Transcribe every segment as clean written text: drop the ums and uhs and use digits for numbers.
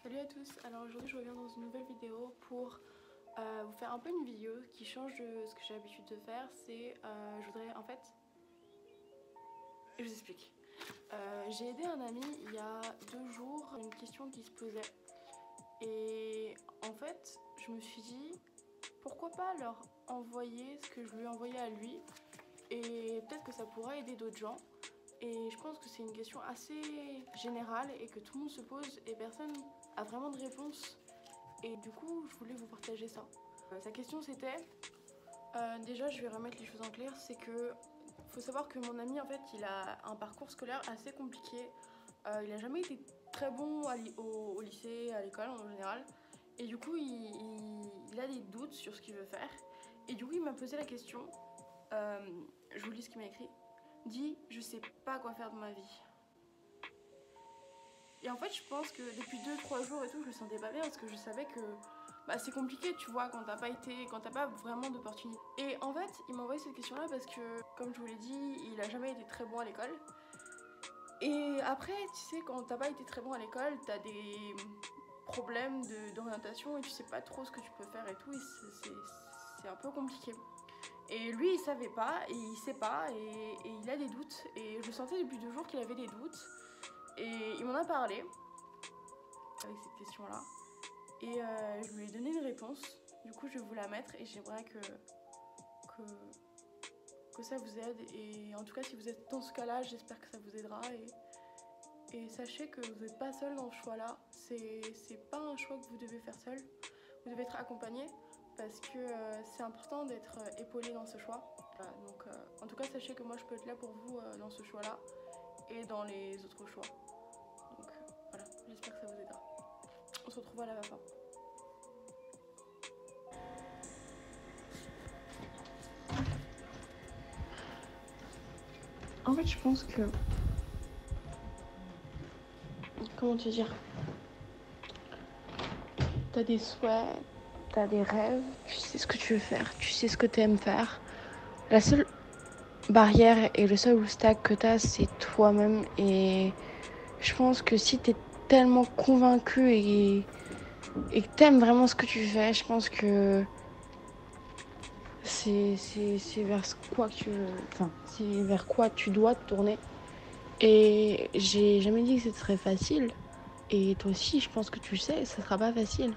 Salut à tous, alors aujourd'hui je reviens dans une nouvelle vidéo pour vous faire un peu une vidéo qui change de ce que j'ai l'habitude de faire. C'est, je voudrais en fait, je vous explique. J'ai aidé un ami il y a 2 jours, une question qui se posait. Et en fait, je me suis dit, pourquoi pas leur envoyer ce que je lui ai envoyé à lui. Et peut-être que ça pourrait aider d'autres gens. Et je pense que c'est une question assez générale et que tout le monde se pose et personne a vraiment de réponse. Et du coup, je voulais vous partager ça. Sa question c'était, déjà je vais remettre les choses en clair, c'est que faut savoir que mon ami en fait il a un parcours scolaire assez compliqué. Il a jamais été très bon au lycée, à l'école en général. Et du coup il a des doutes sur ce qu'il veut faire. Et du coup il m'a posé la question, je vous lis ce qu'il m'a écrit. Dit, je sais pas quoi faire de ma vie. Et en fait, je pense que depuis 2-3 jours et tout, je me sentais pas bien parce que je savais que c'est compliqué, tu vois, quand t'as pas vraiment d'opportunité. Et en fait, il m'a envoyé cette question-là parce que, comme je vous l'ai dit, il a jamais été très bon à l'école. Et après, tu sais, quand t'as pas été très bon à l'école, t'as des problèmes d'orientation et tu sais pas trop ce que tu peux faire et tout, et c'est un peu compliqué. Et lui, il savait pas, et il sait pas, et il a des doutes. Et je sentais depuis 2 jours qu'il avait des doutes. Et il m'en a parlé avec cette question-là. Et je lui ai donné une réponse. Du coup, je vais vous la mettre et j'aimerais que ça vous aide. Et en tout cas, si vous êtes dans ce cas-là, j'espère que ça vous aidera. Et sachez que vous n'êtes pas seul dans ce choix-là. C'est pas un choix que vous devez faire seul. Vous devez être accompagné parce que c'est important d'être épaulé dans ce choix. Donc, en tout cas, sachez que moi, je peux être là pour vous dans ce choix-là et dans les autres choix. Donc, voilà, j'espère que ça vous aidera. On se retrouve à la fin. En fait, je pense que... Comment te dire? T'as des souhaits, t'as des rêves, tu sais ce que tu veux faire, tu sais ce que tu aimes faire. La seule barrière et le seul obstacle que t'as, c'est toi-même. Et je pense que si t'es tellement convaincu et que t'aimes vraiment ce que tu fais, je pense que c'est vers quoi que tu veux... Enfin, c'est vers quoi tu dois te tourner. Et j'ai jamais dit que ce serait facile. Et toi aussi, je pense que tu sais, ça sera pas facile.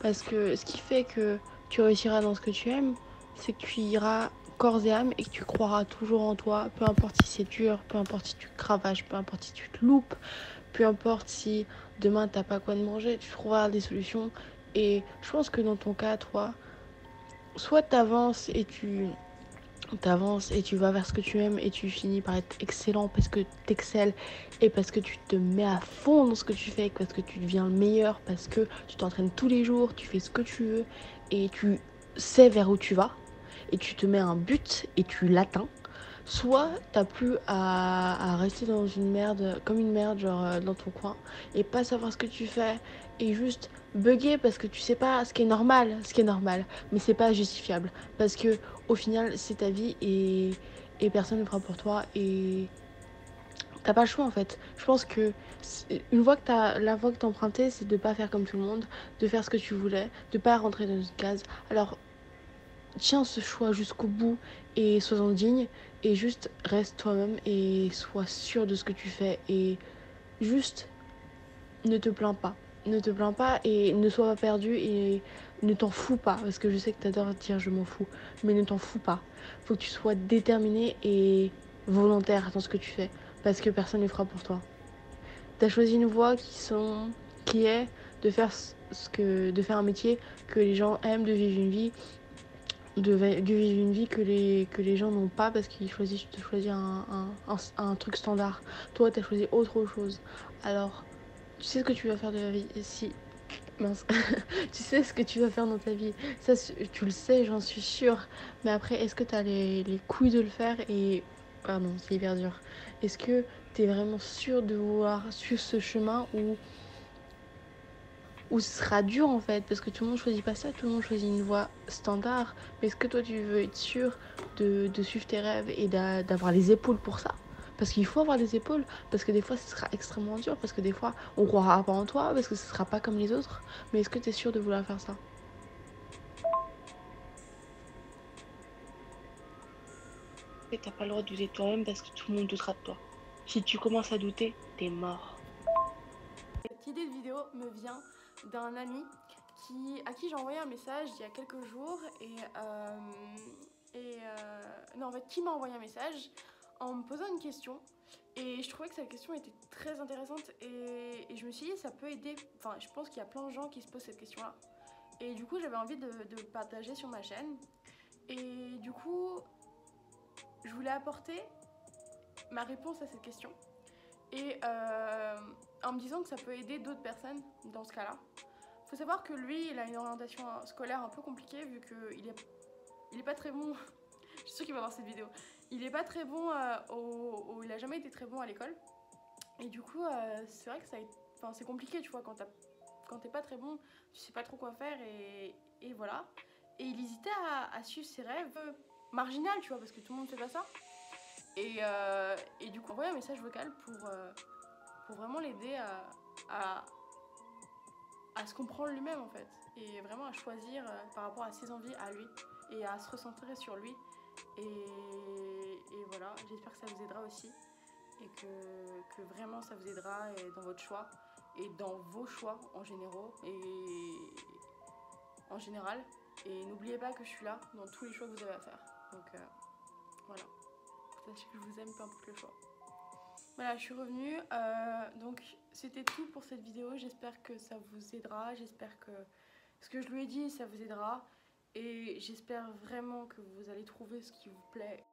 Parce que ce qui fait que tu réussiras dans ce que tu aimes, c'est que tu iras corps et âme et que tu croiras toujours en toi. Peu importe si c'est dur, peu importe si tu cravaches, peu importe si tu te loupes, peu importe si demain t'as pas quoi de manger, tu trouveras des solutions. Et je pense que dans ton cas, toi, soit t'avances et tu vas vers ce que tu aimes et tu finis par être excellent parce que t'excelles et parce que tu te mets à fond dans ce que tu fais, parce que tu deviens le meilleur, parce que tu t'entraînes tous les jours, tu fais ce que tu veux et tu sais vers où tu vas et tu te mets un but et tu l'atteins. Soit t'as plus à rester dans une merde, comme une merde, genre dans ton coin, et pas savoir ce que tu fais, et juste bugger parce que tu sais pas ce qui est normal, mais c'est pas justifiable, parce que au final c'est ta vie et personne ne le fera pour toi, et t'as pas le choix en fait. Je pense que la voie que t'as empruntée, c'est de pas faire comme tout le monde, de faire ce que tu voulais, de pas rentrer dans une case. Alors tiens ce choix jusqu'au bout et sois-en digne et juste reste toi-même et sois sûr de ce que tu fais et juste ne te plains pas. Ne te plains pas et ne sois pas perdu et ne t'en fous pas parce que je sais que t'adores dire je m'en fous mais ne t'en fous pas. Faut que tu sois déterminé et volontaire dans ce que tu fais parce que personne ne le fera pour toi. T'as choisi une voie qui est de faire un métier que les gens aiment, de vivre une vie vivre une vie que les gens n'ont pas parce qu'ils choisissent de choisir un truc standard. Toi, t'as choisi autre chose. Alors, tu sais ce que tu vas faire de la vie. Si, mince, tu sais ce que tu vas faire dans ta vie. Ça, tu le sais, j'en suis sûre. Mais après, est-ce que t'as les couilles de le faire et... Pardon, c'est hyper dur. Est-ce que t'es vraiment sûre de vouloir suivre ce chemin où ce sera dur en fait, parce que tout le monde choisit pas ça, tout le monde choisit une voie standard. Mais est-ce que toi tu veux être sûr de suivre tes rêves et d'avoir les épaules pour ça? Parce qu'il faut avoir des épaules, parce que des fois ce sera extrêmement dur, parce que des fois on croira pas en toi, parce que ce sera pas comme les autres. Mais est-ce que tu es sûr de vouloir faire ça? Et t'as pas le droit de douter de toi-même parce que tout le monde doutera de toi. Si tu commences à douter, t'es mort. Cette idée de vidéo me vient d'un ami à qui j'ai envoyé un message il y a quelques jours non, en fait, qui m'a envoyé un message en me posant une question et je trouvais que cette question était très intéressante et je me suis dit ça peut aider, enfin je pense qu'il y a plein de gens qui se posent cette question là et du coup j'avais envie de partager sur ma chaîne et du coup je voulais apporter ma réponse à cette question et en me disant que ça peut aider d'autres personnes dans ce cas-là. Faut savoir que lui, il a une orientation scolaire un peu compliquée vu qu'il est pas très bon. Je suis sûre qu'il va voir cette vidéo. Il est pas très bon, il a jamais été très bon à l'école. Et du coup, c'est vrai que c'est compliqué, tu vois, quand t'es pas très bon, tu sais pas trop quoi faire et voilà. Et il hésitait à suivre ses rêves marginal, tu vois, parce que tout le monde fait pas ça. Et du coup, envoyer un message vocal pour vraiment l'aider à, à se comprendre lui-même en fait. Et vraiment à choisir par rapport à ses envies à lui et à se recentrer sur lui. Et voilà, j'espère que ça vous aidera aussi et que vraiment ça vous aidera dans votre choix et dans vos choix en général. Et n'oubliez pas que je suis là dans tous les choix que vous avez à faire. Donc voilà, sachez que je vous aime, peu importe le choix. Voilà, je suis revenue. Donc c'était tout pour cette vidéo. J'espère que ça vous aidera. J'espère que ce que je lui ai dit, ça vous aidera. Et j'espère vraiment que vous allez trouver ce qui vous plaît.